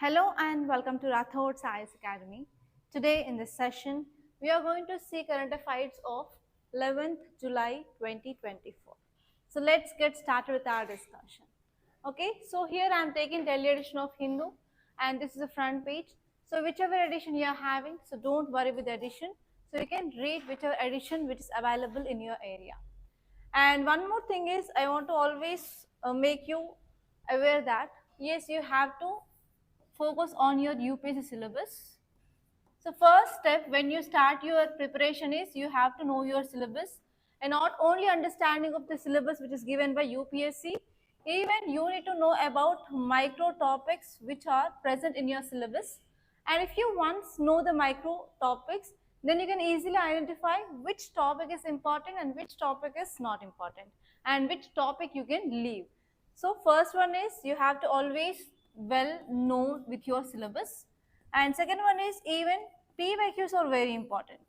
Hello and welcome to Rathods Science Academy. Today in this session, we are going to see current affairs of 11th July 2024. So let's get started with our discussion. Okay, so here I am taking daily edition of Hindu and this is the front page. So whichever edition you are having, so don't worry with the edition. So you can read whichever edition which is available in your area. And one more thing is I want to always make you aware that yes, you have to focus on your UPSC syllabus. So first step when you start your preparation is you have to know your syllabus and not only understanding of the syllabus which is given by UPSC, even you need to know about micro topics which are present in your syllabus. And if you once know the micro topics, then you can easily identify which topic is important and which topic is not important and which topic you can leave. So first one is you have to always well know with your syllabus, and second one is even PYQs are very important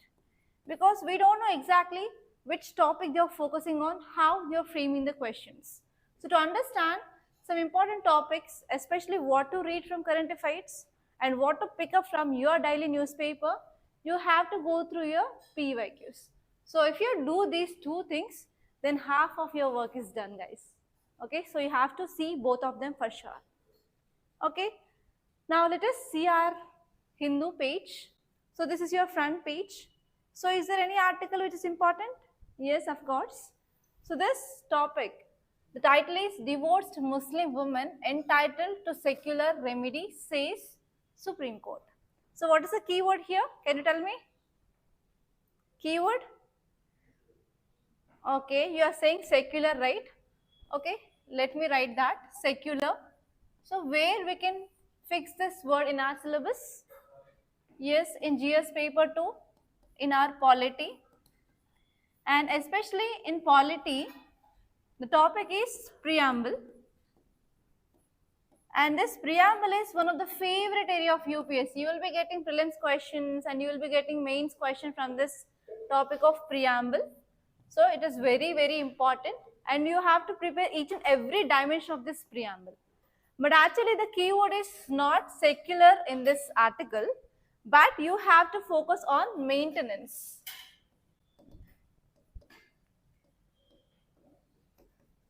because we don't know exactly which topic they are focusing on, how they are framing the questions. So to understand some important topics, especially what to read from current affairs and what to pick up from your daily newspaper, you have to go through your PYQs. So if you do these two things, then half of your work is done, guys. Okay, so you have to see both of them for sure. Okay, now let us see our Hindu page. So this is your front page. So is there any article which is important? Yes, of course. So this topic, the title is Divorced Muslim Woman Entitled to Secular Remedy, says Supreme Court. So what is the keyword here? Can you tell me? Keyword? Okay, you are saying secular, right? Okay, let me write that, secular. So where we can fix this word in our syllabus? Yes, in GS paper 2, in our polity, and especially in polity, the topic is preamble, and this preamble is one of the favorite area of UPSC. You will be getting prelims questions and you will be getting mains question from this topic of preamble. So it is very, very important and you have to prepare each and every dimension of this preamble. But actually the keyword is not secular in this article, but you have to focus on maintenance.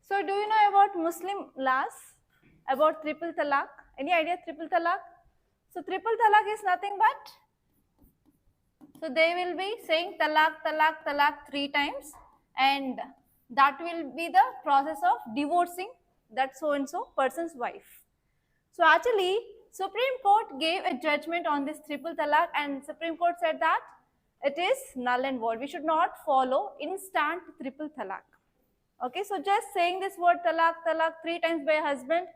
So do you know about Muslim laws, about triple talaq? Any idea triple talaq? So triple talaq is nothing but, so they will be saying talaq, talaq, talaq 3 times, and that will be the process of divorcing that so and so person's wife. So actually, Supreme Court gave a judgment on this triple talaq and Supreme Court said that it is null and void. We should not follow instant triple talaq. Okay, so just saying this word talaq, talaq 3 times by a husband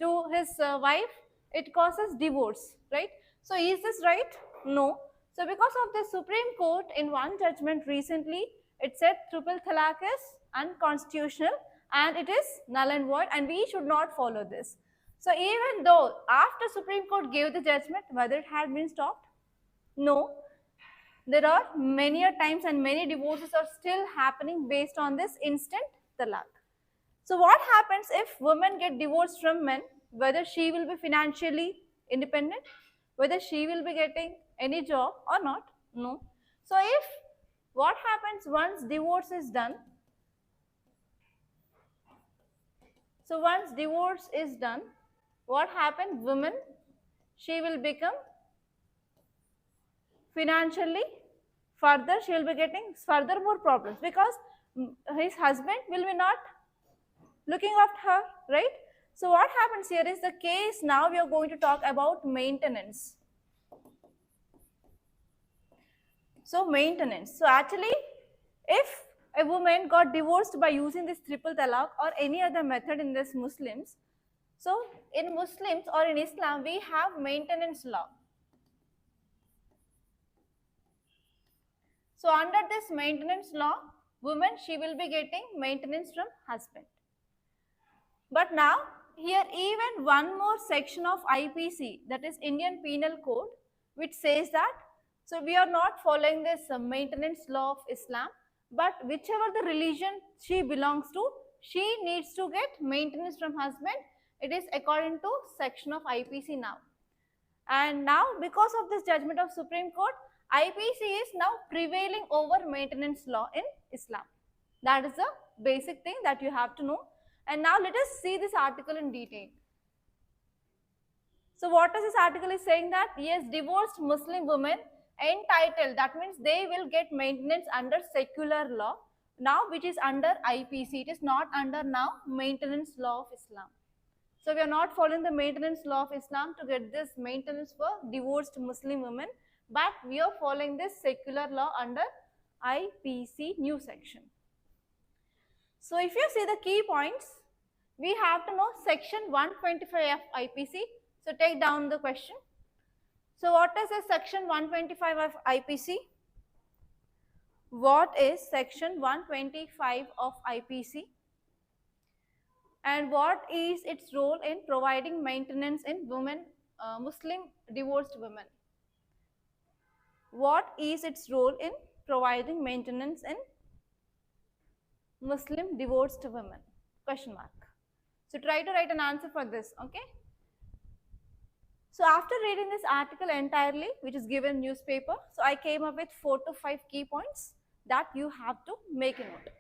to his wife, it causes divorce, right? So is this right? No. So because of the Supreme Court in one judgment recently, it said triple talaq is unconstitutional and it is null and void and we should not follow this. So even though after Supreme Court gave the judgment, whether it had been stopped? No. There are many times and many divorces are still happening based on this instant talaq. So what happens if women get divorced from men, whether she will be financially independent, whether she will be getting any job or not? No. So if what happens once divorce is done? So once divorce is done, what happens? Woman, she will become financially further, she will be getting further more problems because his husband will be not looking after her, right? So what happens here is the case, now we are going to talk about maintenance. So maintenance. So actually, if a woman got divorced by using this triple talaq or any other method in this Muslims, so in Muslims or in Islam, we have maintenance law. So under this maintenance law, woman, she will be getting maintenance from husband. But now here even one more section of IPC, that is Indian Penal Code, which says that, so we are not following this maintenance law of Islam, but whichever the religion she belongs to, she needs to get maintenance from husband. It is according to section of IPC now. And now because of this judgment of Supreme Court, IPC is now prevailing over maintenance law in Islam. That is the basic thing that you have to know. And now let us see this article in detail. So what is this article is saying that, yes, divorced Muslim women entitled, that means they will get maintenance under secular law now, which is under IPC. It is not under now maintenance law of Islam. So we are not following the maintenance law of Islam to get this maintenance for divorced Muslim women, but we are following this secular law under IPC new section. So if you see the key points, we have to know section 125 of IPC. So take down the question. So what is the section 125 of IPC? What is section 125 of IPC? And what is its role in providing maintenance in women, Muslim divorced women? What is its role in providing maintenance in Muslim divorced women? Question mark. So try to write an answer for this, okay? So after reading this article entirely, which is given in newspaper, so I came up with 4 to 5 key points that you have to make a note.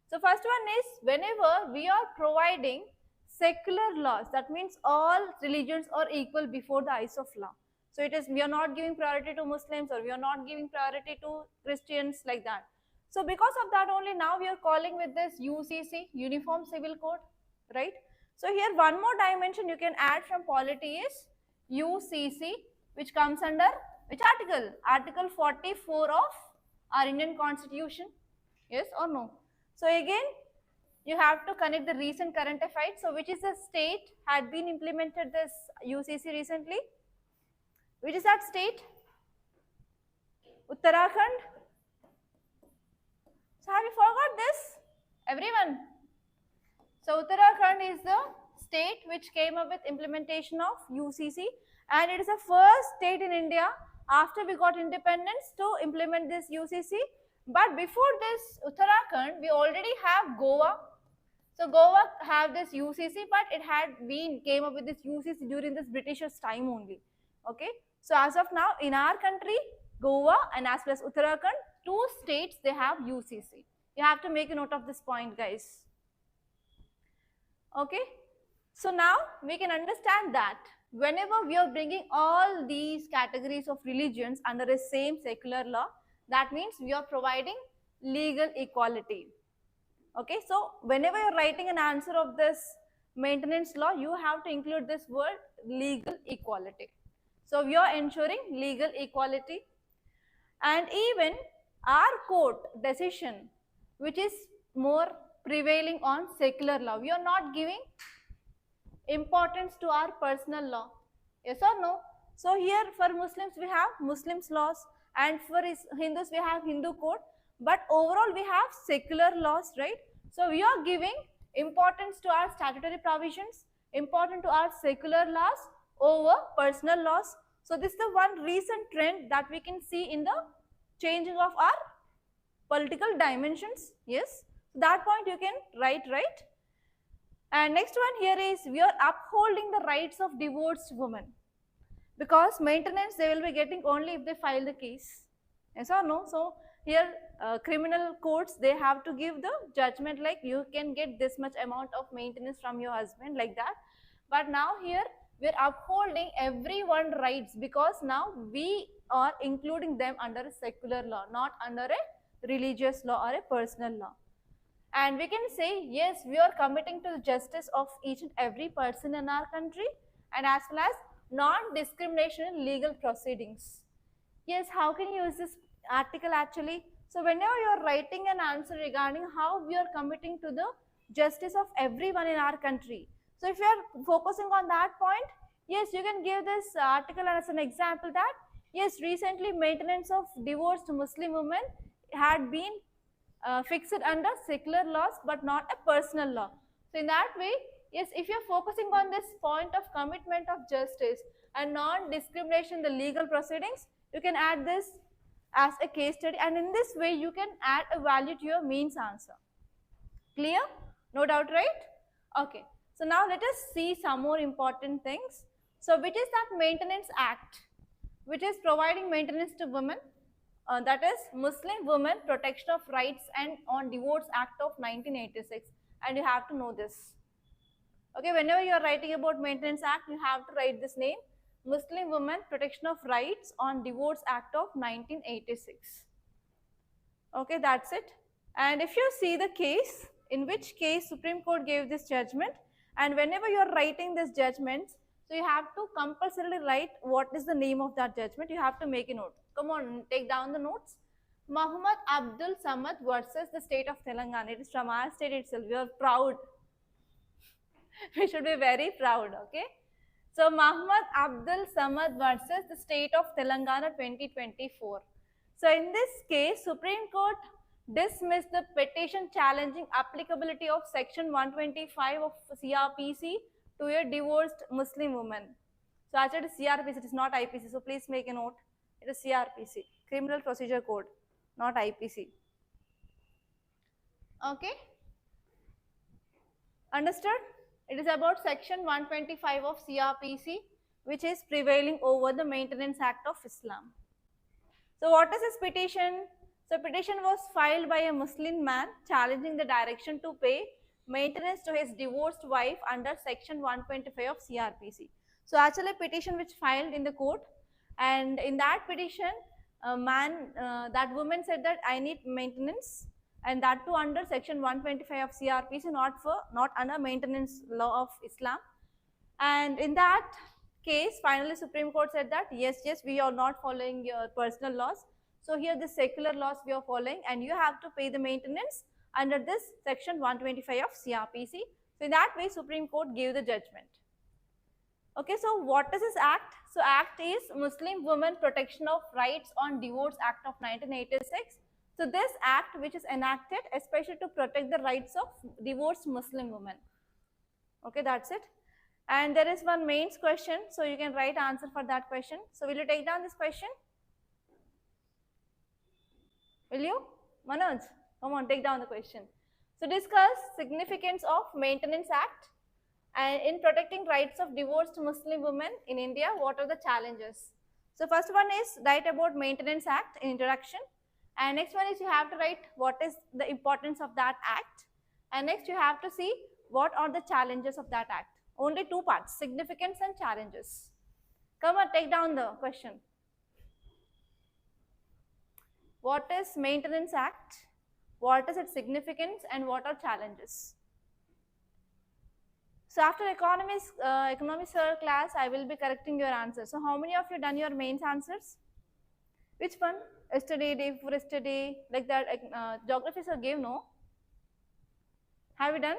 So first one is, whenever we are providing secular laws, that means all religions are equal before the eyes of law. So it is, we are not giving priority to Muslims or we are not giving priority to Christians like that. So because of that only now we are calling with this UCC, Uniform Civil Code, right? So here one more dimension you can add from polity is UCC, which comes under which article? Article 44 of our Indian Constitution. Yes or no? So again, you have to connect the recent current affairs. So which is the state had been implemented this UCC recently? Which is that state? Uttarakhand. So have you forgot this? Everyone. So Uttarakhand is the state which came up with implementation of UCC, and it is the first state in India after we got independence to implement this UCC. But before this Uttarakhand, we already have Goa. So Goa have this UCC, but it had been came up with this UCC during this Britishers' time only. Okay. So as of now, in our country, Goa and as well as Uttarakhand, 2 states they have UCC. You have to make a note of this point, guys. Okay. So now we can understand that whenever we are bringing all these categories of religions under the same secular law, that means we are providing legal equality. Okay, so whenever you are writing an answer of this maintenance law, you have to include this word legal equality. So we are ensuring legal equality, and even our court decision, which is more prevailing on secular law, we are not giving importance to our personal law. Yes or no? So here for Muslims we have Muslims laws, and for Hindus we have Hindu code, but overall we have secular laws, right? So we are giving importance to our statutory provisions, important to our secular laws over personal laws. So this is the one recent trend that we can see in the changing of our political dimensions. Yes, that point you can write, right? And next one here is, we are upholding the rights of divorced women, because maintenance they will be getting only if they file the case. Yes or no? So here criminal courts, they have to give the judgment like you can get this much amount of maintenance from your husband, like that. But now here we are upholding everyone's rights, because now we are including them under a secular law, not under a religious law or a personal law. And we can say, yes, we are committing to the justice of each and every person in our country, and as well as non-discrimination in legal proceedings. Yes, how can you use this article actually? So whenever you are writing an answer regarding how we are committing to the justice of everyone in our country, so if you are focusing on that point, yes, you can give this article as an example that, yes, recently maintenance of divorced Muslim women had been fixed under secular laws, but not a personal law. So in that way, yes, if you are focusing on this point of commitment of justice and non-discrimination in the legal proceedings, you can add this as a case study, and in this way you can add a value to your means answer. Clear? No doubt, right? Okay. So now let us see some more important things. So which is that maintenance act which is providing maintenance to women? That is Muslim Women Protection of Rights and on Divorce Act of 1986, and you have to know this. Okay, whenever you are writing about maintenance act, you have to write this name, Muslim Women Protection of Rights on Divorce Act of 1986. Okay, that's it. And if you see the case, in which case Supreme Court gave this judgment, and whenever you are writing this judgment, so you have to compulsorily write what is the name of that judgment. You have to make a note. Come on, take down the notes. Muhammad Abdul Samad versus the state of Telangana. It is from our state itself. We are proud. We should be very proud, okay? So Muhammad Abdul Samad versus the state of Telangana 2024. So in this case, Supreme Court dismissed the petition challenging applicability of section 125 of CRPC to a divorced Muslim woman. So actually it is CRPC, it is not IPC, so please make a note. It is CRPC, Criminal Procedure Code, not IPC. Okay? Understood? It is about section 125 of CRPC, which is prevailing over the Maintenance Act of Islam. So what is this petition? So petition was filed by a Muslim man challenging the direction to pay maintenance to his divorced wife under section 125 of CRPC. So actually a petition which filed in the court, and in that petition, that woman said that I need maintenance, and that too under section 125 of CRPC, not under maintenance law of Islam. And in that case, finally Supreme Court said that yes, we are not following your personal laws. So here the secular laws we are following, and you have to pay the maintenance under this section 125 of CRPC. So in that way, Supreme Court gave the judgment. Okay, so what is this act? So act is Muslim Women Protection of Rights on Divorce Act of 1986. So this act which is enacted especially to protect the rights of divorced Muslim women. Okay, that's it. And there is one mains question, so you can write answer for that question. So will you take down this question? Will you? Manoj, come on, take down the question. So discuss significance of Maintenance Act and in protecting rights of divorced Muslim women in India. What are the challenges? So first one is write about Maintenance Act in introduction, and next one is you have to write what is the importance of that act, and next you have to see what are the challenges of that act. Only two parts, significance and challenges. Come on, take down the question. What is Maintenance Act? What is its significance and what are challenges? So after economics class, I will be correcting your answers. So how many of you done your mains answers? Which one? Yesterday, day before yesterday, like that. Geography sir gave, no? Have you done?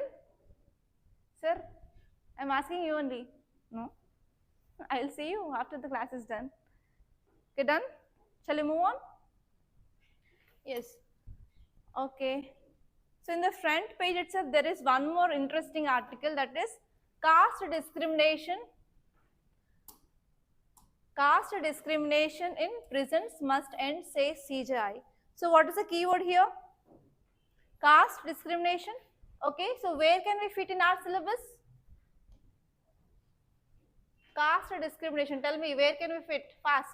Sir, I am asking you only. No? I will see you after the class is done. Okay, done? Shall we move on? Yes. Okay. So in the front page itself, there is one more interesting article, that is caste discrimination. Caste discrimination in prisons must end, says CJI. So what is the keyword here? Caste discrimination. Okay. So where can we fit in our syllabus? Caste discrimination. Tell me, where can we fit? Fast.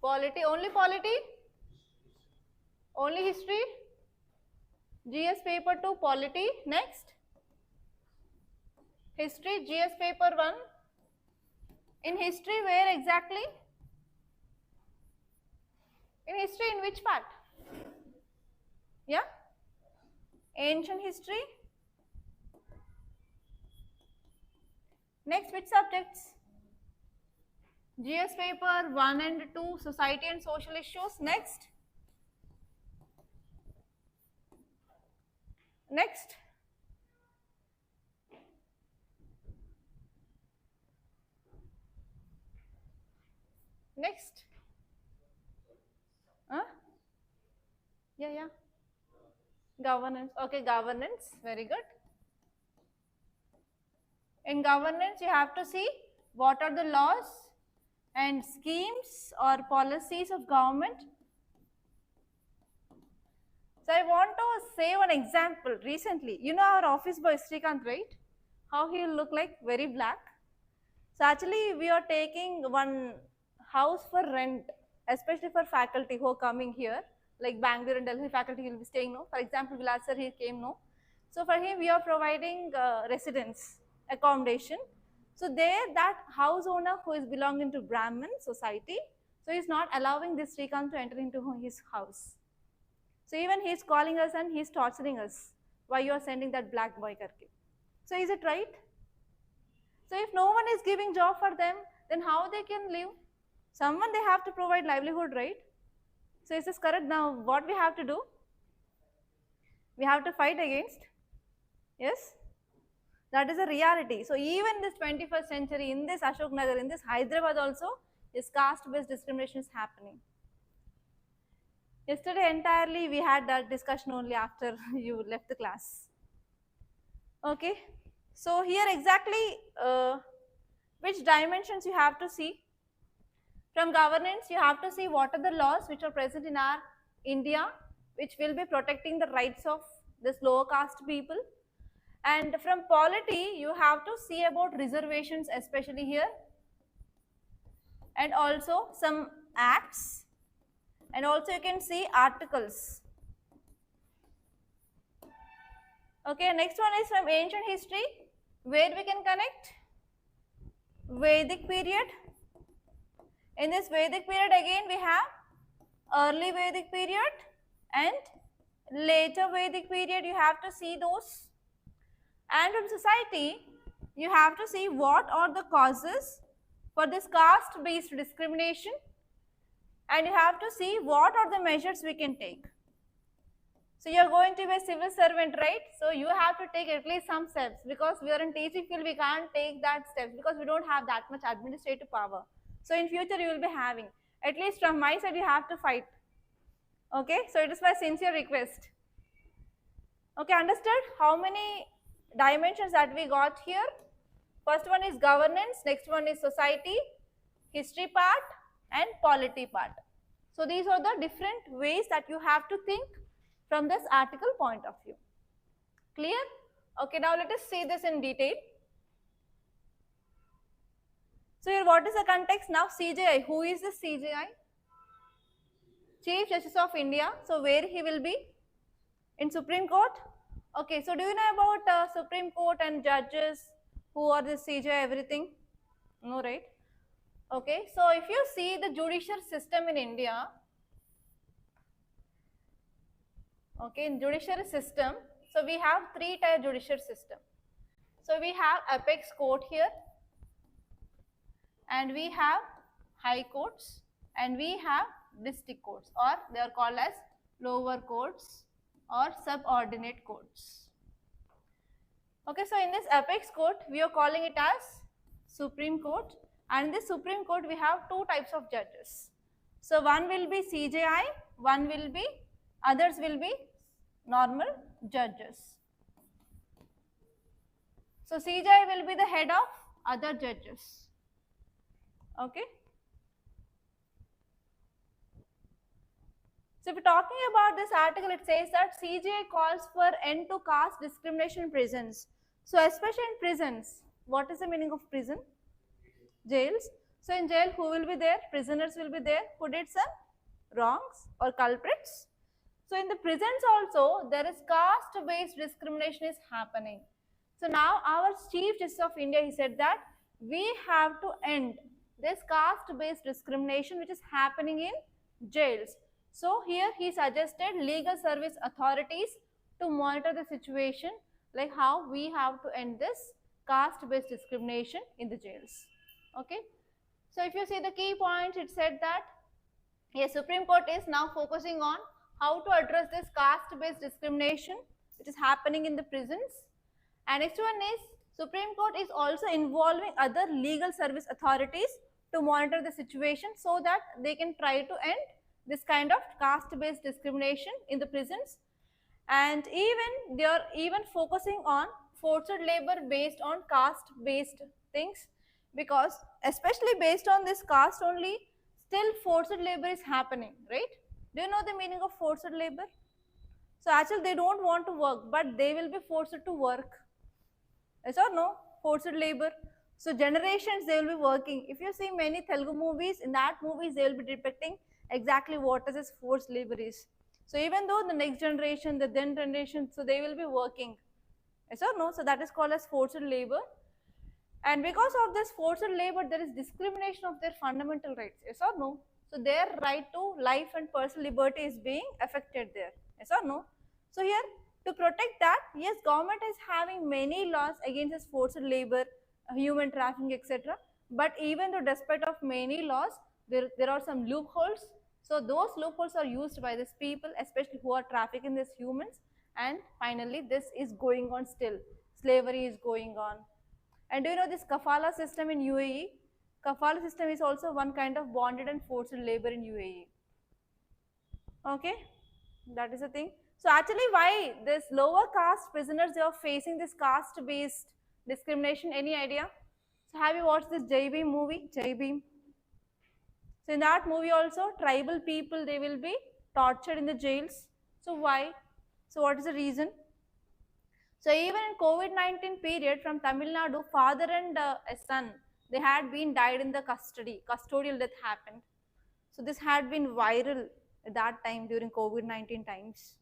Polity, only polity? Only history? GS paper 2, polity. Next? History, GS paper 1. In history, where exactly? In history, in which part? Yeah? Ancient history. Next, which subjects? GS paper 1 and 2, society and social issues. Next. Next. Next. Yeah. Governance. Okay, governance. Very good. In governance, you have to see what are the laws and schemes or policies of government. So I want to say one example recently. You know our office boy Srikanth, right? How he will look like? Very black. So actually we are taking one house for rent, especially for faculty who are coming here, like Bangalore and Delhi faculty will be staying, no? For example, Vilas sir, he came, no? So for him we are providing residence, accommodation. So there that house owner who is belonging to Brahmin society, so he is not allowing this Srikant to enter into his house. So even he is calling us and he is torturing us. Why you are sending that black boy karke? So is it right? So if no one is giving job for them, then how they can live? Someone they have to provide livelihood, right? So is this correct? Now what we have to do? We have to fight against. Yes? That is a reality. So even this 21st century, in this Ashok Nagar, in this Hyderabad also, this caste-based discrimination is happening. Yesterday entirely we had that discussion only after you left the class. Okay. So here exactly which dimensions you have to see. From governance you have to see what are the laws which are present in our India which will be protecting the rights of this lower caste people. And from polity you have to see about reservations especially here, and also some acts, and also you can see articles. Okay, next one is from ancient history, where we can connect Vedic period. In this Vedic period again we have early Vedic period and later Vedic period, you have to see those. And from society you have to see what are the causes for this caste based discrimination, and you have to see what are the measures we can take. So you are going to be a civil servant, right? So you have to take at least some steps, because we are in teaching field, we can't take that steps because we don't have that much administrative power. So in future you will be having, at least from my side you have to fight. Okay, so it is my sincere request. Okay, understood how many dimensions that we got here? First one is governance, next one is society, history part and polity part. So these are the different ways that you have to think from this article point of view. Clear? Okay, now let us see this in detail. So here what is the context now? CJI, who is this CJI? Chief Justice of India. So where he will be? In Supreme Court. Okay, so do you know about Supreme Court and judges, who are the CJI, everything? No, right? Okay, so if you see the judicial system in India, okay, in judicial system, so we have three-tier judicial system. So we have apex court here, and we have high courts, and we have district courts, or they are called as lower courts or subordinate courts. Okay, so in this apex court we are calling it as Supreme Court, and in this Supreme Court we have two types of judges. So one will be CJI, one will be, others will be normal judges. So CJI will be the head of other judges. Okay. So if we are talking about this article, it says that CJI calls for end to caste discrimination in prisons. So especially in prisons, what is the meaning of prison? Jails. So in jail, who will be there? Prisoners will be there who did some wrongs or culprits. So in the prisons also, there is caste based discrimination is happening. So now our Chief Justice of India, he said that we have to end this caste based discrimination which is happening in jails. So here he suggested legal service authorities to monitor the situation, like how we have to end this caste based discrimination in the jails. Okay. So if you see the key points, it said that yes, Supreme Court is now focusing on how to address this caste based discrimination which is happening in the prisons. And next one is Supreme Court is also involving other legal service authorities to monitor the situation so that they can try to end this kind of caste based discrimination in the prisons. And even they are even focusing on forced labor based on caste based things, because especially based on this caste only, still forced labor is happening, right? Do you know the meaning of forced labor? So actually they don't want to work, but they will be forced to work. Yes or no? forced labor. So generations they will be working. If you see many Telugu movies, in that movies they will be depicting exactly what is this forced labor is. So even though the next generation, the then generation, so they will be working. Yes or no? So that is called as forced labor. And because of this forced labor, there is discrimination of their fundamental rights. Yes or no? So their right to life and personal liberty is being affected there. Yes or no? So here, to protect that, yes, government is having many laws against this forced labor, human trafficking, etc. But even though despite of many laws, there are some loopholes. So those loopholes are used by these people, especially who are trafficking these humans. And finally, this is going on still. Slavery is going on. And do you know this kafala system in UAE? Kafala system is also one kind of bonded and forced labor in UAE. Okay, that is the thing. So actually why this lower caste prisoners, they are facing this caste based discrimination? Any idea? So have you watched this Jai Bhim movie? Jai Bhim. So in that movie also tribal people, they will be tortured in the jails. So why? So what is the reason? So even in COVID-19 period from Tamil Nadu, father and a son, they had been died in the custodial death happened. So this had been viral at that time during COVID-19 times.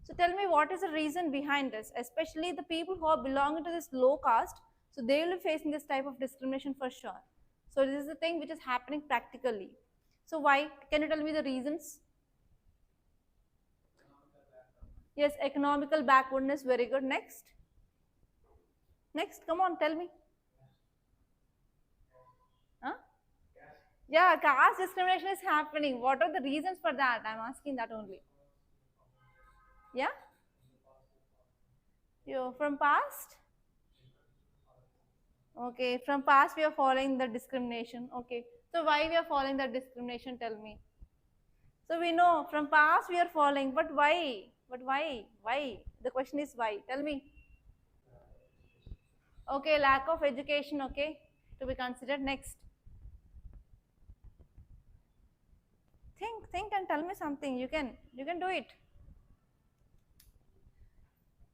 So tell me, what is the reason behind this? Especially the people who are belonging to this low caste, so they will be facing this type of discrimination for sure. So this is the thing which is happening practically. So why? Can you tell me the reasons? Yes, economical backwardness, very good. Next. Next, come on, tell me. Huh? Yeah, caste discrimination is happening. What are the reasons for that? I'm asking that only. Yeah? You from past? Okay, from past we are following the discrimination. Okay, so why we are following the discrimination? Tell me. So we know from past we are following, but why? But why? Why? The question is why. Tell me. Okay, lack of education. Okay, to be considered. Next. Think and tell me something. You can do it.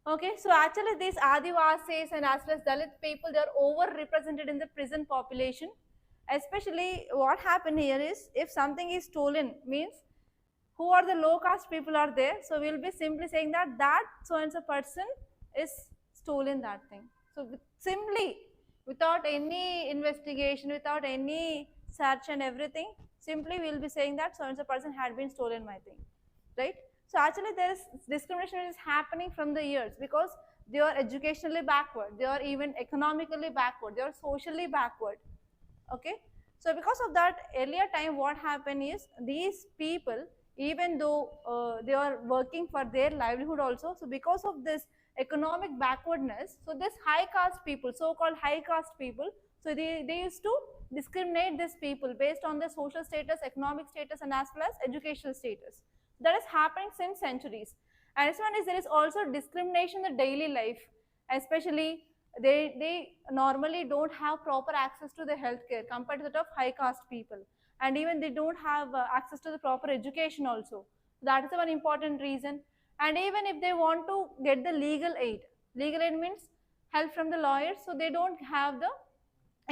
Okay, so actually these Adivasis and as well as Dalit people, they are overrepresented in the prison population. Especially what happened here is, if something is stolen, means who are the low caste people are there. So we will be simply saying that so and so person is stolen that thing. So simply without any investigation, without any search and everything, simply we will be saying that so and so person had been stolen my thing, right? So actually there is discrimination is happening from the years because they are educationally backward, they are even economically backward, they are socially backward. Okay, so because of that earlier time what happened is these people, even though they are working for their livelihood also, so because of this economic backwardness, so this high caste people, so called high caste people, so they used to discriminate these people based on their social status, economic status and as well as educational status. That is happening since centuries. And this one is there is also discrimination in the daily life, especially they normally don't have proper access to the healthcare compared to that of high caste people, and even they don't have access to the proper education also. That is one important reason. And even if they want to get the legal aid means help from the lawyers, so they don't have the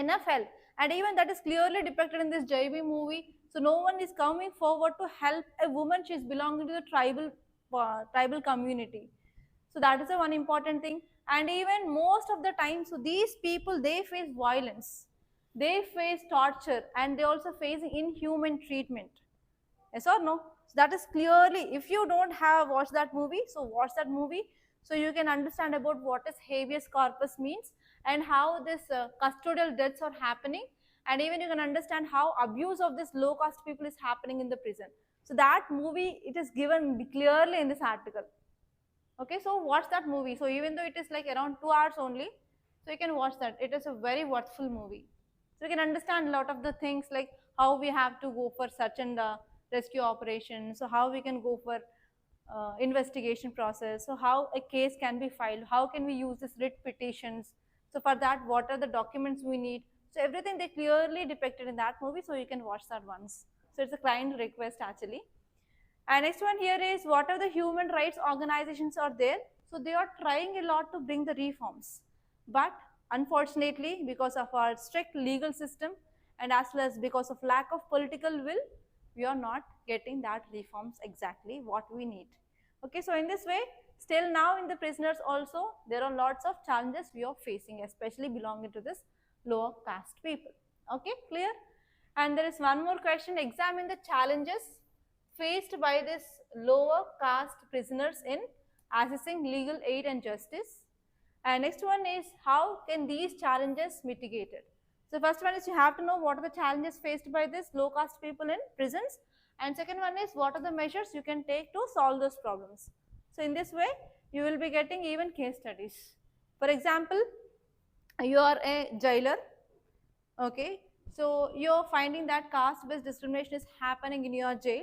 enough help, and even that is clearly depicted in this Jai Bhim movie. So no one is coming forward to help a woman, she is belonging to the tribal community. So that is the one important thing. And even most of the time, so these people, they face violence, they face torture, and they also face inhuman treatment. Yes or no? So that is clearly, if you don't have watched that movie, so watch that movie, so you can understand about what is habeas corpus means and how this custodial deaths are happening, and even you can understand how abuse of this low caste people is happening in the prison. So that movie, it is given clearly in this article. Okay, so watch that movie. So even though it is like around 2 hours only, so you can watch that. It is a very worthful movie. So you can understand a lot of the things like how we have to go for search and rescue operations, so how we can go for investigation process, so how a case can be filed, how can we use this writ petitions, so for that what are the documents we need. So everything they clearly depicted in that movie, so you can watch that once. So it's a kind request actually. And next one here is, what are the human rights organizations are there? So they are trying a lot to bring the reforms, but Unfortunately, because of our strict legal system and as well as because of lack of political will, we are not getting that reforms exactly what we need. Okay, so in this way, still now in the prisoners also, there are lots of challenges we are facing, especially belonging to this lower caste people. Okay, clear? And there is one more question, examine the challenges faced by this lower caste prisoners in accessing legal aid and justice. And next one is, how can these challenges mitigated? So first one is, you have to know what are the challenges faced by this low caste people in prisons, and second one is, what are the measures you can take to solve those problems. So in this way, you will be getting even case studies. For example, you are a jailer, okay, so you are finding that caste based discrimination is happening in your jail.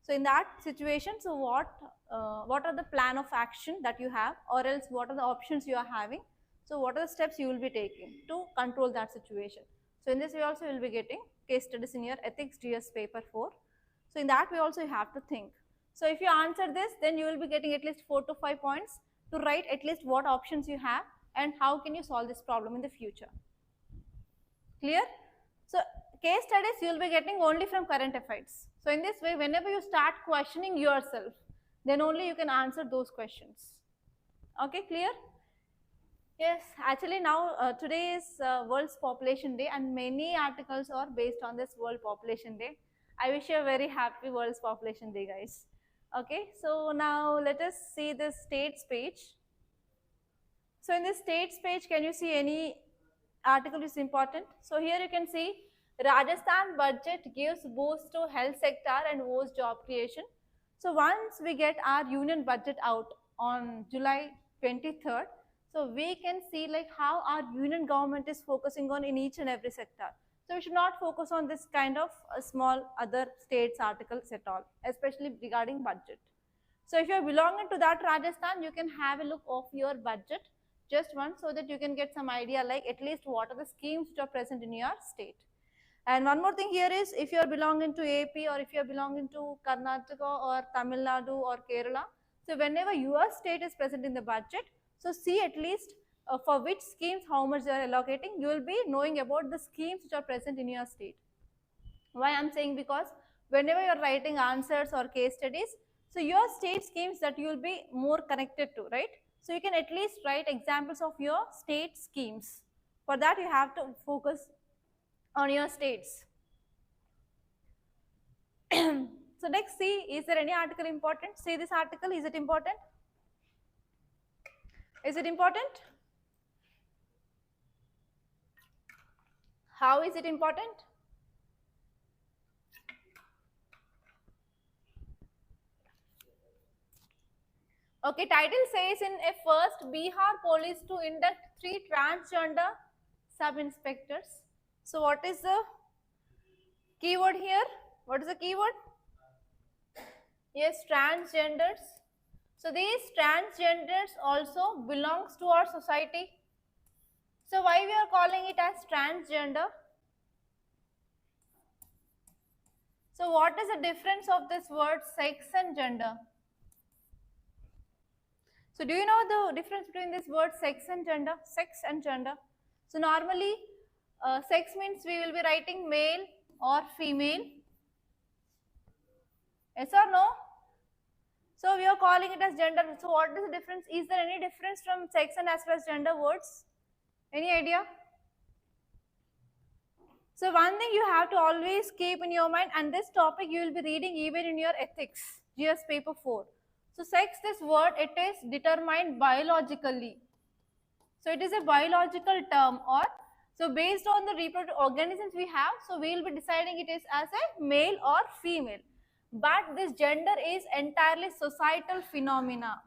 So in that situation, so what are the plan of action that you have, or else what are the options you are having? So what are the steps you will be taking to control that situation? So in this way also you will be getting case studies in your ethics GS paper 4. So in that way also you have to think. So if you answer this, then you will be getting at least 4 to 5 points to write at least what options you have and how can you solve this problem in the future. Clear? So case studies you will be getting only from current affairs. So in this way, whenever you start questioning yourself, then only you can answer those questions. Okay, clear? Yes, actually now today is World's Population Day and many articles are based on this World Population Day. I wish you a very happy World's Population Day, guys. Okay, so now let us see the states page. So in this states page, can you see any article is important? So here you can see Rajasthan budget gives boost to health sector and woes job creation. So once we get our union budget out on July 23rd, so we can see like how our union government is focusing on in each and every sector. So we should not focus on this kind of small other states articles at all, especially regarding budget. So if you are belonging to that Rajasthan, you can have a look of your budget just once so that you can get some idea like at least what are the schemes which are present in your state. And one more thing here is, if you are belonging to AP or if you are belonging to Karnataka or Tamil Nadu or Kerala, so whenever your state is present in the budget, so see at least for which schemes how much they are allocating, you will be knowing about the schemes which are present in your state. Why I am saying, because whenever you are writing answers or case studies, so your state schemes that you will be more connected to, right? So you can at least write examples of your state schemes. For that you have to focus on your states. So next, see, is there any article important? See this article, is it important? Is it important? How is it important? Okay, title says in a first, Bihar police to induct 3 transgender sub-inspectors. So what is the keyword here? What is the keyword? Yes, transgenders. So these transgenders also belongs to our society. So why we are calling it as transgender? So what is the difference of this word sex and gender? So do you know the difference between this word sex and gender? Sex and gender. So normally sex means we will be writing male or female. Yes or no? So we are calling it as gender. So what is the difference? Is there any difference from sex and as well as gender words? Any idea? So one thing you have to always keep in your mind, and this topic you will be reading even in your ethics, GS paper 4. So sex, this word, it is determined biologically. So it is a biological term, or so based on the reproductive organisms we have, so we will be deciding it is as a male or female. But this gender is entirely societal phenomena.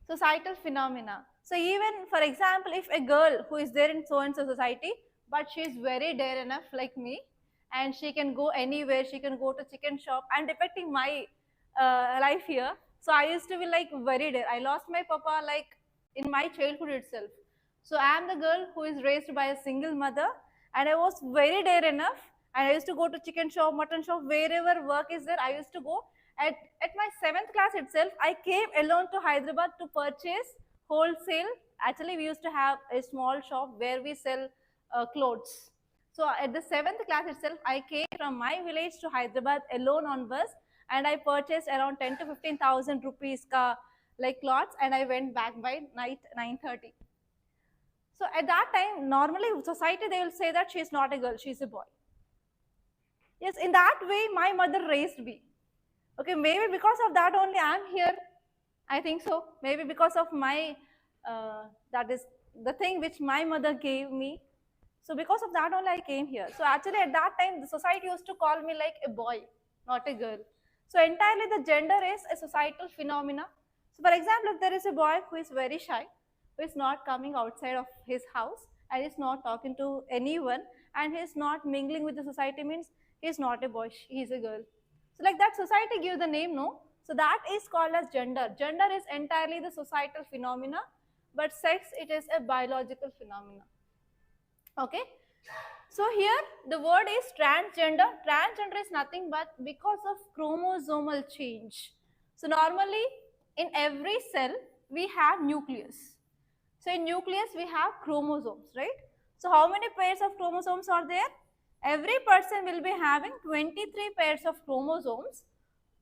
Societal phenomena. So even for example, if a girl who is there in so and so society, but she is very dare enough like me, and she can go anywhere, she can go to chicken shop. I am depicting my life here. So I used to be like very dare. I lost my papa like in my childhood itself. So I am the girl who is raised by a single mother, and I was very dare enough, and I used to go to chicken shop, mutton shop, wherever work is there, I used to go. At my 7th class itself, I came alone to Hyderabad to purchase wholesale Actually, we used to have a small shop where we sell clothes. So at the 7th class itself, I came from my village to Hyderabad alone on bus, and I purchased around 10 to 15,000 rupees ka like clothes, and I went back by night 9:30. So at that time, normally society they will say that she is not a girl, she is a boy. Yes, in that way, my mother raised me. Okay, maybe because of that only I am here. I think so. Maybe because of my that is the thing which my mother gave me. So because of that only I came here. So actually at that time the society used to call me like a boy, not a girl. So entirely the gender is a societal phenomena. So for example, if there is a boy who is very shy, who is not coming outside of his house and is not talking to anyone and he is not mingling with the society, means he is not a boy, he is a girl. So like that society give the name, no? So that is called as gender. Gender is entirely the societal phenomena, but sex, it is a biological phenomena. Okay, so here the word is transgender. Transgender is nothing but because of chromosomal change. So normally in every cell we have nucleus. So in nucleus we have chromosomes, right? So how many pairs of chromosomes are there? Every person will be having 23 pairs of chromosomes.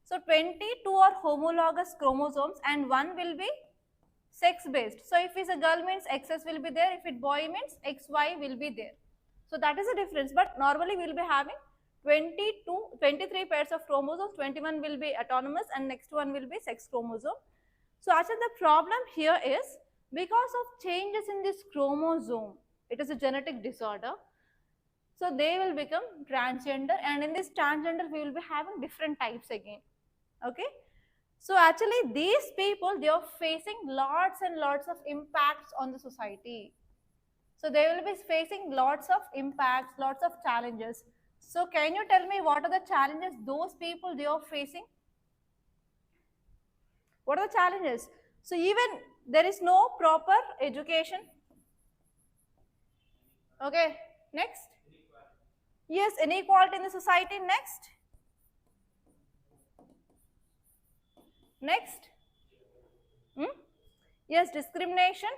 So 22 are homologous chromosomes and one will be sex based. So if it's a girl means XS will be there, if it boy means XY will be there. So that is the difference, but normally we will be having 23 pairs of chromosomes, 21 will be autonomous and next one will be sex chromosome. So actually the problem here is because of changes in this chromosome, it is a genetic disorder. So they will become transgender, and in this transgender we will be having different types again. Okay. So actually these people, they are facing lots and lots of impacts on the society. So they will be facing lots of impacts, lots of challenges. So can you tell me what are the challenges those people they are facing? What are the challenges? So even there is no proper education. Okay, next. Yes, inequality in the society. Next. Next. Yes, discrimination.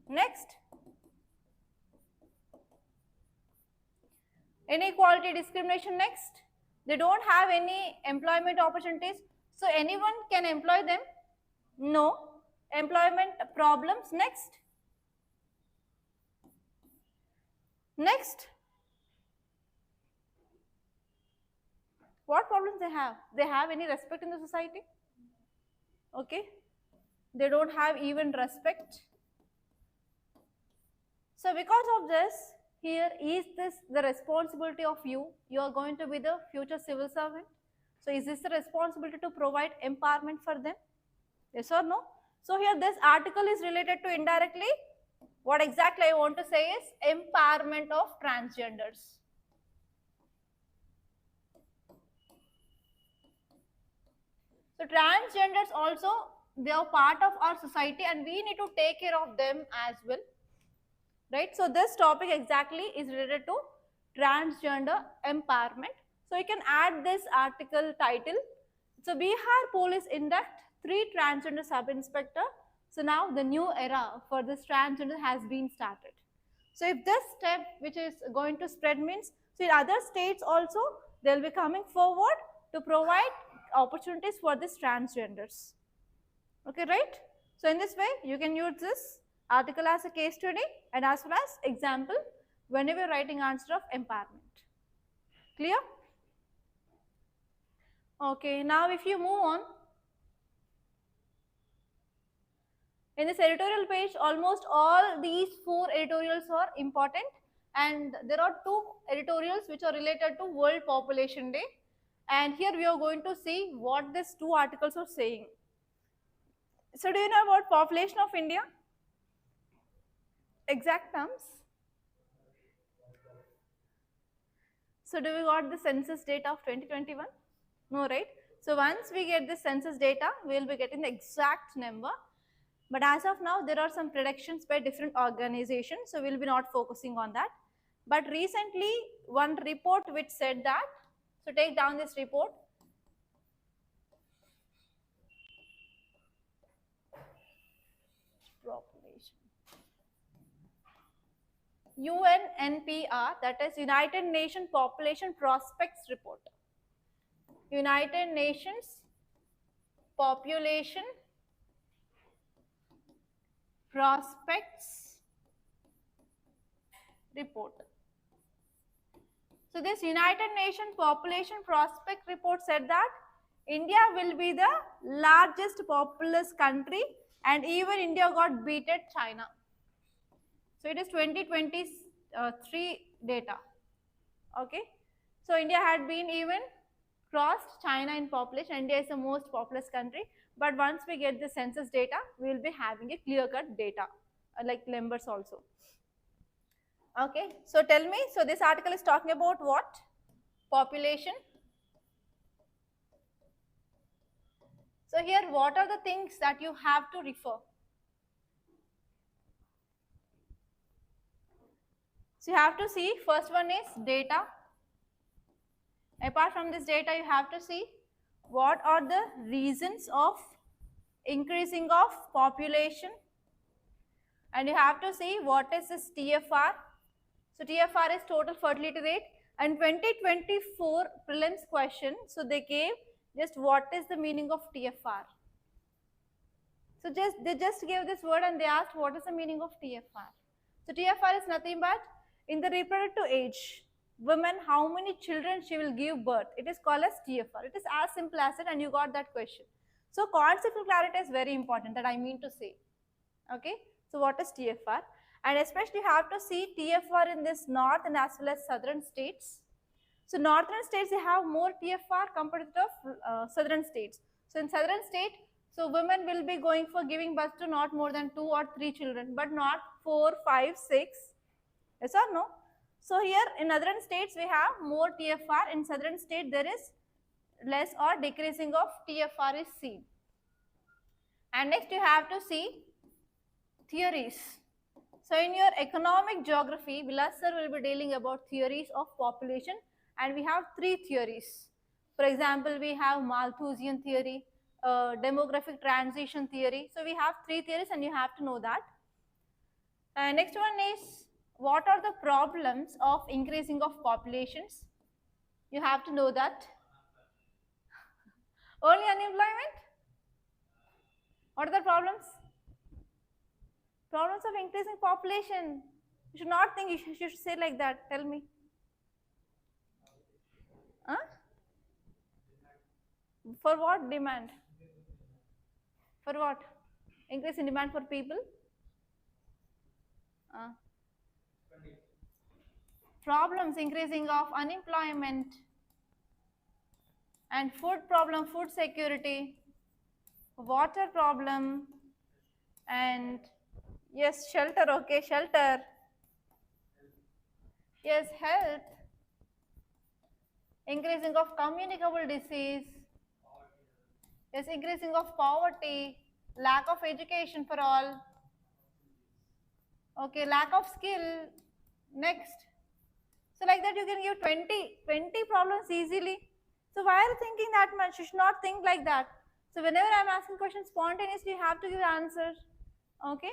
Next. Inequality, discrimination. Next. They don't have any employment opportunities. So anyone can employ them? No. Employment problems. Next. Next. What problems they have? They have any respect in the society? Okay. They don't have even respect. So because of this, here is this the responsibility of you? You are going to be the future civil servant. So is this the responsibility to provide empowerment for them? Yes or no? So here this article is related to indirectly. What exactly I want to say is empowerment of transgenders. So transgenders also, they are part of our society and we need to take care of them as well. Right? So this topic exactly is related to transgender empowerment. So you can add this article title. So Bihar police induct 3 transgender sub-inspector. So now the new era for this transgender has been started. So if this step which is going to spread means, so in other states also they will be coming forward to provide opportunities for these transgenders. Okay, right? So in this way you can use this article as a case study and as well as example whenever you are writing answer of empowerment. Clear? Okay, now if you move on, in this editorial page almost all these 4 editorials are important, and there are 2 editorials which are related to World Population Day, and here we are going to see what these 2 articles are saying. So do you know about population of India? Exact terms. So do we got the census data of 2021? No, right? So once we get the census data, we will be getting the exact number. But as of now, there are some predictions by different organizations, so we will be not focusing on that. But recently, one report which said that, so take down this report. UNNPR, that is United Nations Population Prospects Report. United Nations Population Prospects Report. So this United Nations Population Prospect Report said that India will be the largest populous country, and even India got beaten China. So it is 2023 data. Okay. So India had been even crossed China in population. India is the most populous country, but once we get the census data, we will be having a clear-cut data, like numbers also. Okay, so tell me, so this article is talking about what? Population. So here, what are the things that you have to refer? So you have to see, first one is data. Apart from this data, you have to see what are the reasons of increasing of population, and you have to see what is this TFR. So TFR is total fertility rate, and 2024 prelims question, so they gave just what is the meaning of TFR. So they just gave this word and they asked what is the meaning of TFR. So TFR is nothing but in the reproductive age, woman, how many children she will give birth. It is called as TFR. It is as simple as it, and you got that question. So conceptual clarity is very important, that I mean to say. Okay. So what is TFR? And especially you have to see TFR in this north and as well as southern states. So northern states, they have more TFR compared to southern states. So in southern state, so women will be going for giving birth to not more than 2 or 3 children, but not 4, 5, 6. Yes or no? So here in northern states, we have more TFR. In southern state, there is less or decreasing of TFR is seen. And next you have to see theories. So in your economic geography, Vilas sir will be dealing about theories of population, and we have 3 theories. For example, we have Malthusian theory, demographic transition theory. So we have 3 theories and you have to know that. Next one is, what are the problems of increasing of populations? You have to know that. Only unemployment? What are the problems? Problems of increasing population. You should not think, you should say like that. Tell me. Huh? For what demand? For what? Increase in demand for people? Problems increasing of unemployment and food problem, food security, water problem, and yes, shelter, okay, shelter. Yes, health. Increasing of communicable disease. Yes, increasing of poverty, lack of education for all. Okay, lack of skill. Next. So like that you can give 20 problems easily. So why are you thinking that much? You should not think like that. So whenever I am asking questions spontaneously, you have to give answers. Okay.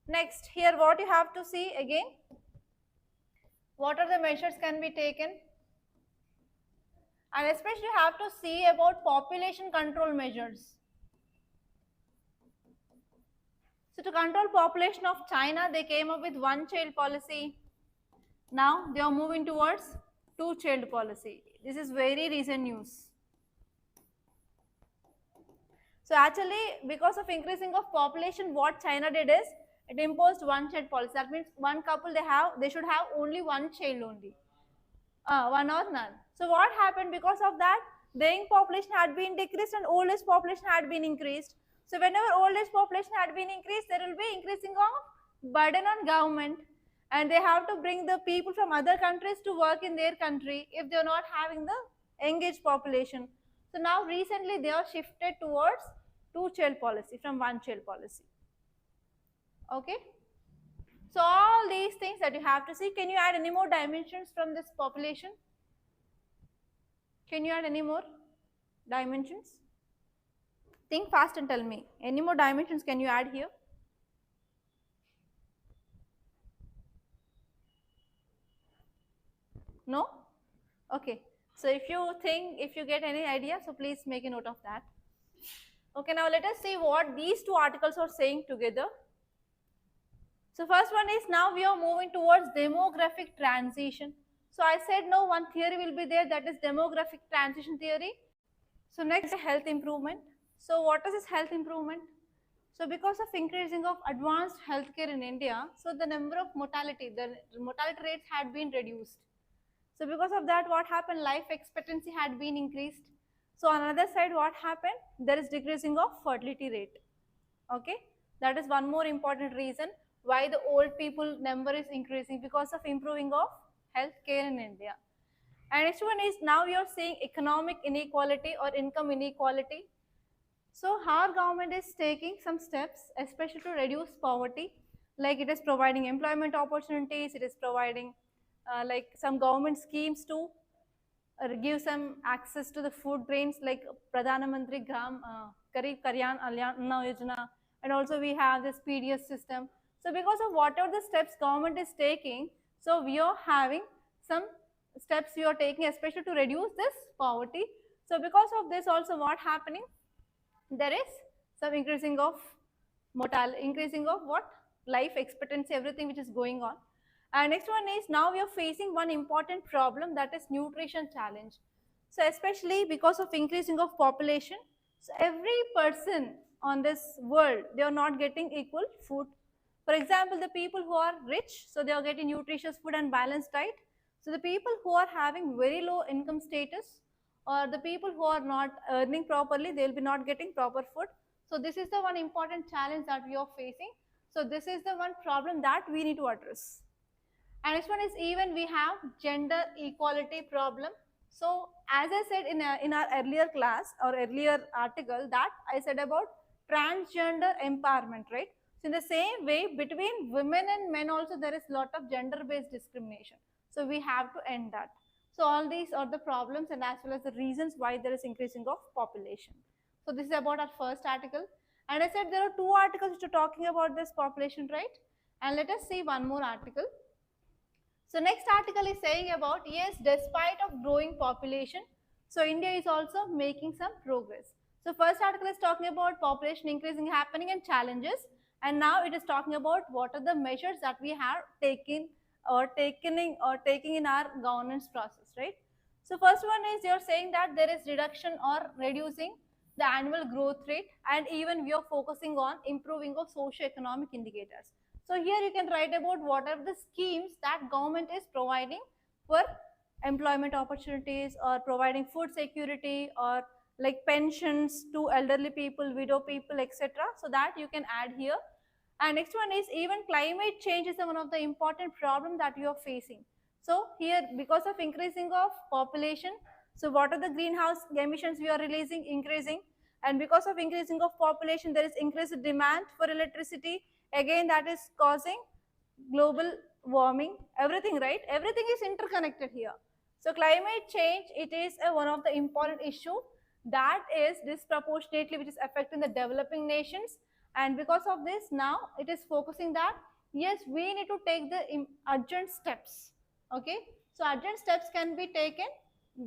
Next, here what you have to see again. What are the measures can be taken? And especially you have to see about population control measures. So to control population of China, they came up with one-child policy. Now they are moving towards two-child policy. This is very recent news. So actually, because of increasing of population, what China did is, it imposed one-child policy. That means one couple they should have only one child only. One or none. So what happened because of that? The young population had been decreased and old age population had been increased. So whenever old age population had been increased, there will be increasing of burden on government, and they have to bring the people from other countries to work in their country if they are not having the young age population. So now recently they are shifted towards two-child policy from one-child policy. Okay. So all these things that you have to see. Can you add any more dimensions from this population? Can you add any more dimensions? Think fast and tell me. Any more dimensions can you add here? No? Okay. So if you get any idea, so please make a note of that. Okay, now let us see what these two articles are saying together. So first one is, now we are moving towards demographic transition. So I said no, one theory will be there, that is demographic transition theory. So next, health improvement. So what is this health improvement? So because of increasing of advanced healthcare in India, so the number of mortality, the mortality rates had been reduced. So because of that, what happened? Life expectancy had been increased. So on another side, what happened? There is decreasing of fertility rate. Okay, that is one more important reason why the old people number is increasing, because of improving of healthcare in India. And next one is, now we are seeing economic inequality or income inequality. So our government is taking some steps, especially to reduce poverty, like it is providing employment opportunities, it is providing like some government schemes to give some access to the food grains, like Pradhana Mantri Garib Kalyan Anna Yojana, and also we have this PDS system. So because of whatever the steps government is taking, so we are having some steps we are taking, especially to reduce this poverty. So because of this also, what happening? There is some increasing of mortality, increasing of what? Life expectancy, everything which is going on. And next one is, now we are facing one important problem, that is nutrition challenge. So especially because of increasing of population, so every person on this world, they are not getting equal food. For example, the people who are rich, so they are getting nutritious food and balanced diet. So the people who are having very low income status, or the people who are not earning properly, they will be not getting proper food. So this is the one important challenge that we are facing. So this is the one problem that we need to address. And next one is, even we have gender equality problem. So as I said in our earlier class or earlier article, that I said about transgender empowerment, right? So in the same way, between women and men also there is lot of gender based discrimination. So we have to end that. So all these are the problems and as well as the reasons why there is increasing of population. So this is about our first article. And I said there are two articles which are talking about this population, right? And let us see one more article. So next article is saying about, yes, despite of growing population, so India is also making some progress. So first article is talking about population increasing happening and challenges, and now it is talking about what are the measures that we have taken or taking in our governance process, right? So first one is, you're saying that there is reduction or reducing the annual growth rate, and even we are focusing on improving of socio-economic indicators. So here you can write about what are the schemes that government is providing for employment opportunities, or providing food security, or like pensions to elderly people, widow people, etc. So that you can add here. And next one is, even climate change is one of the important problem that you are facing. So here, because of increasing of population, so what are the greenhouse emissions we are releasing? Increasing. And because of increasing of population, there is increased demand for electricity. Again, that is causing global warming, everything, right? Everything is interconnected here. So climate change, it is one of the important issue that is disproportionately which is affecting the developing nations. And because of this, now it is focusing that, yes, we need to take the urgent steps. Okay, so urgent steps can be taken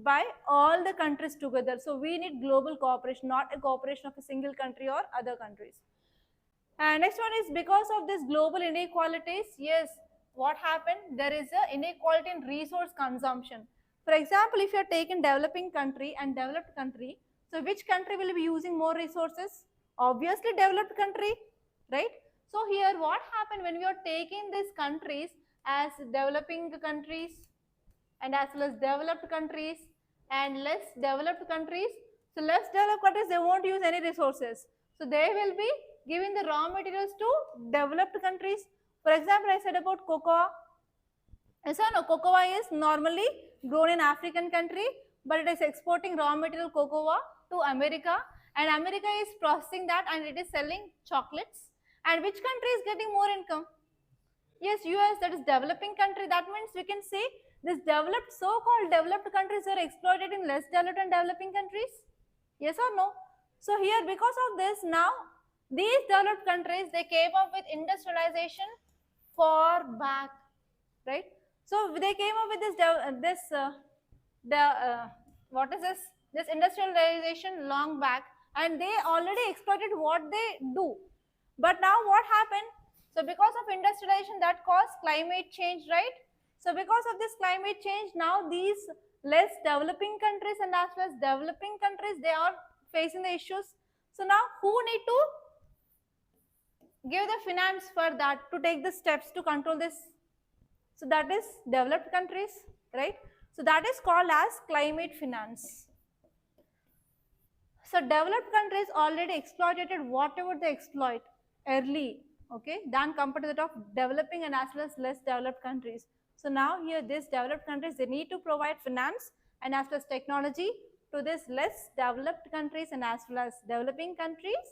by all the countries together. So we need global cooperation, not a cooperation of a single country or other countries. And next one is, because of this global inequalities, yes, what happened? There is a inequality in resource consumption. For example, if you are taking developing country and developed country, so which country will be using more resources? Obviously developed country, right? So here what happened when we are taking these countries as developing countries and as well as developed countries and less developed countries? So less developed countries, they won't use any resources. So they will be giving the raw materials to developed countries. For example, I said about cocoa. So no, cocoa is normally grown in African country, but it is exporting raw material cocoa to America, and America is processing that and it is selling chocolates. And which country is getting more income? Yes, US, that is developing country. That means we can say this developed, so-called developed countries are exploited in less developed and developing countries. Yes or no? So here, because of this, now these developed countries, they came up with industrialization for back, right? So they came up with this industrialization long back, and they already exploited what they do. But now what happened? So because of industrialization, that caused climate change, right? So because of this climate change, now these less developing countries and as well as developing countries, they are facing the issues. So now who need to give the finance for that, to take the steps to control this? So that is developed countries, right? So that is called as climate finance. So developed countries already exploited whatever they exploit early, okay, than compared to that of developing and as well as less developed countries. So now here these developed countries, they need to provide finance and as well as technology to these less developed countries and as well as developing countries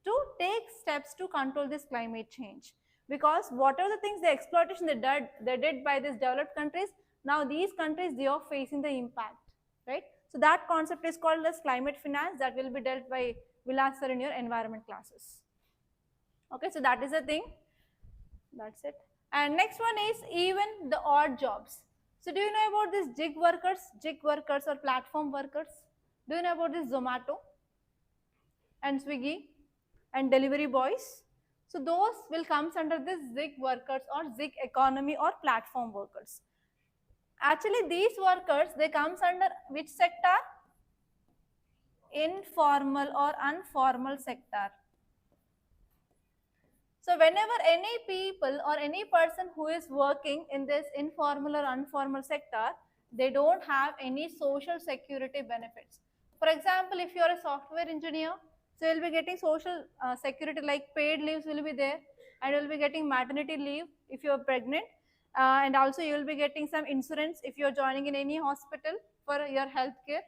to take steps to control this climate change. Because whatever the things, the exploitation they did by these developed countries, now these countries, they are facing the impact, right? So that concept is called as climate finance, that will be dealt by Vilas sir in your environment classes. Okay, so that is the thing. That's it. And next one is even the odd jobs. So do you know about these gig workers or platform workers? Do you know about this Zomato and Swiggy and delivery boys? So those will comes under this gig workers or gig economy or platform workers. Actually, these workers, they comes under which sector? Informal or informal sector. So whenever any people or any person who is working in this informal or informal sector, they don't have any social security benefits. For example, if you are a software engineer, so you will be getting social security, like paid leaves will be there, and you will be getting maternity leave if you are pregnant, and also you will be getting some insurance if you are joining in any hospital for your health care.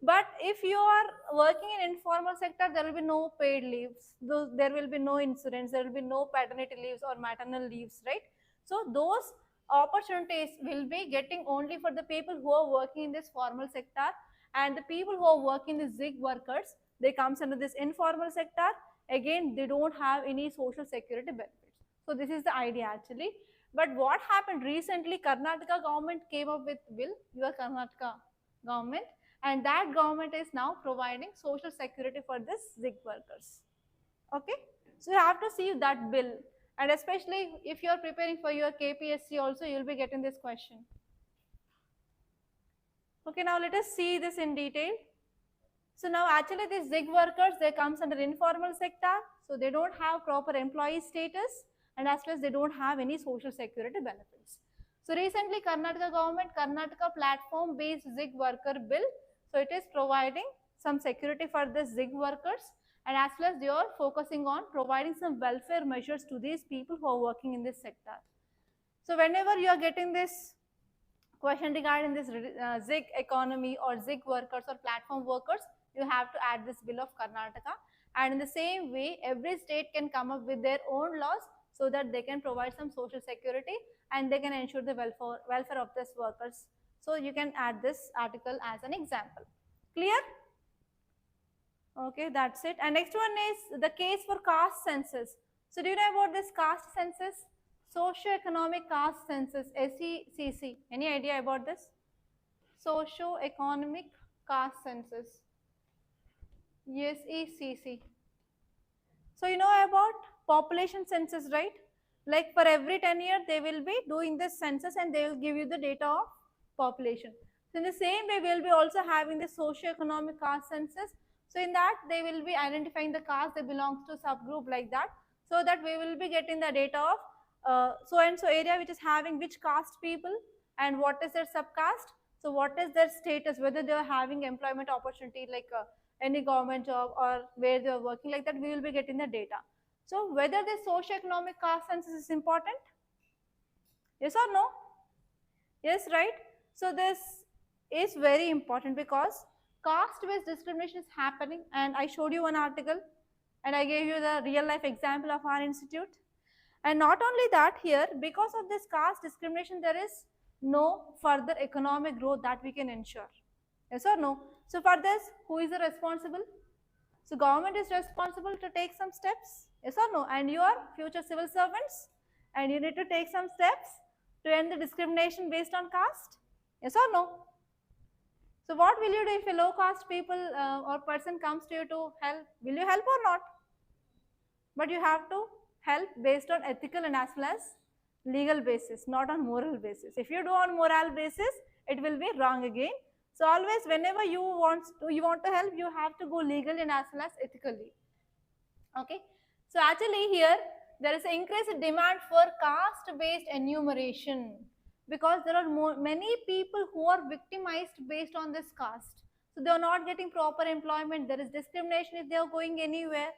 But if you are working in informal sector, there will be no paid leaves, there will be no insurance, there will be no paternity leaves or maternal leaves, right? So those opportunities will be getting only for the people who are working in this formal sector, and the people who are working in the gig workers, they comes under this informal sector. Again, they don't have any social security benefits. So this is the idea actually. But what happened recently, Karnataka government came up with bill, your Karnataka government, and that government is now providing social security for this gig workers. Okay, so you have to see that bill, and especially if you are preparing for your KPSC also, you will be getting this question. Okay, now let us see this in detail. So now actually these gig workers, they comes under informal sector, so they don't have proper employee status, and as well as they don't have any social security benefits. So recently Karnataka government, Karnataka platform based gig worker bill, so it is providing some security for the gig workers, and as well as they are focusing on providing some welfare measures to these people who are working in this sector. So whenever you are getting this question regarding this gig economy or gig workers or platform workers, you have to add this bill of Karnataka. And in the same way, every state can come up with their own laws so that they can provide some social security and they can ensure the welfare of these workers. So you can add this article as an example. Clear? Okay, that's it. And next one is the case for caste census. So do you know about this caste census? Socio-economic caste census, SECC. Any idea about this? Socio-economic caste census, SECC. So you know about population census, right? Like for every 10 years, they will be doing this census and they will give you the data of population. So in the same way, we will be also having the socio-economic caste census. So in that, they will be identifying the caste that belongs to subgroup like that, so that we will be getting the data of so and so area which is having which caste people and what is their subcaste. So what is their status, whether they are having employment opportunity like any government job or where they are working, like that we will be getting the data. So whether this socio-economic caste census is important? Yes or no? Yes, right? So this is very important because caste-based discrimination is happening, and I showed you one article and I gave you the real life example of our institute. And not only that, here because of this caste discrimination, there is no further economic growth that we can ensure. Yes or no? So for this, who is the responsible? So government is responsible to take some steps. Yes or no? And you are future civil servants and you need to take some steps to end the discrimination based on caste? Yes or no? So what will you do if a low caste people or person comes to you to help? Will you help or not? But you have to help based on ethical and as well as legal basis, not on moral basis. If you do on moral basis, it will be wrong again. So always whenever you want to help, you have to go legally and as well as ethically. Okay. So actually here there is an increased demand for caste based enumeration because there are many people who are victimized based on this caste. So they are not getting proper employment, there is discrimination if they are going anywhere.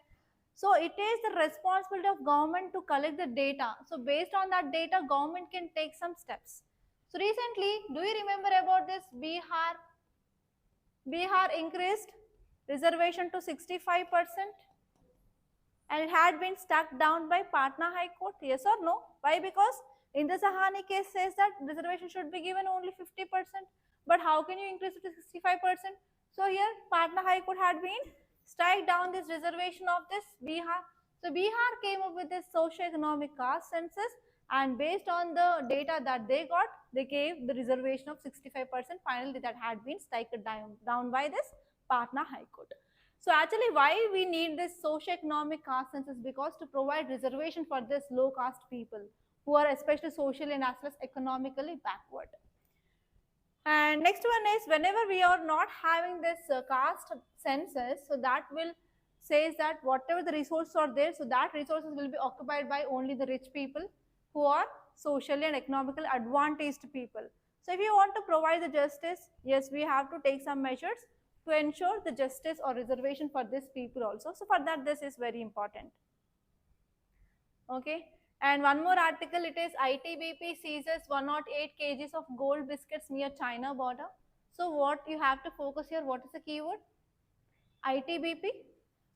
So it is the responsibility of government to collect the data. So based on that data, government can take some steps. So recently, do you remember about this Bihar? Bihar increased reservation to 65%. And it had been struck down by Patna High Court, yes or no? Why? Because in the Sahani case says that reservation should be given only 50%, but how can you increase it to 65%? So here Patna High Court had been strike down this reservation of this Bihar. So Bihar came up with this socio-economic caste census, and based on the data that they got, they gave the reservation of 65%. Finally, that had been struck down by this Patna High Court. So actually why we need this socio-economic caste census? Because to provide reservation for this low caste people who are especially socially and as well as economically backward. And next one is whenever we are not having this caste census, so that will says that whatever the resources are there, so that resources will be occupied by only the rich people who are socially and economically advantaged people. So if you want to provide the justice, yes, we have to take some measures to ensure the justice or reservation for these people also. So for that, this is very important. Okay. And one more article, it is ITBP seizes 108 kgs of gold biscuits near China border. So what you have to focus here, what is the keyword? ITBP.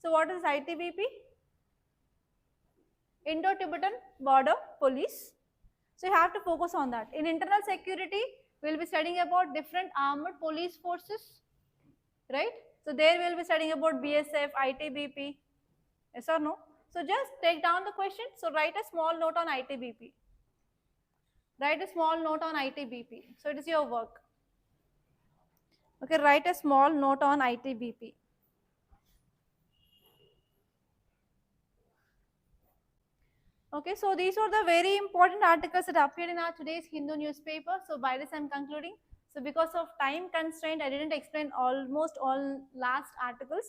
So what is ITBP? Indo-Tibetan Border Police. So you have to focus on that. In internal security, we will be studying about different armed police forces. Right? So there we will be studying about BSF, ITBP, yes or no? So just take down the question. So write a small note on ITBP. Write a small note on ITBP. So it is your work. Okay, write a small note on ITBP. Okay, so these are the very important articles that appeared in our today's Hindu newspaper. So by this I am concluding. So because of time constraint, I didn't explain almost all last articles.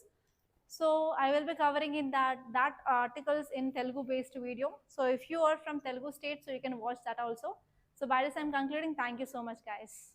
So I will be covering in that articles in Telugu based video. So if you are from Telugu state, so you can watch that also. So by this I am concluding. Thank you so much, guys.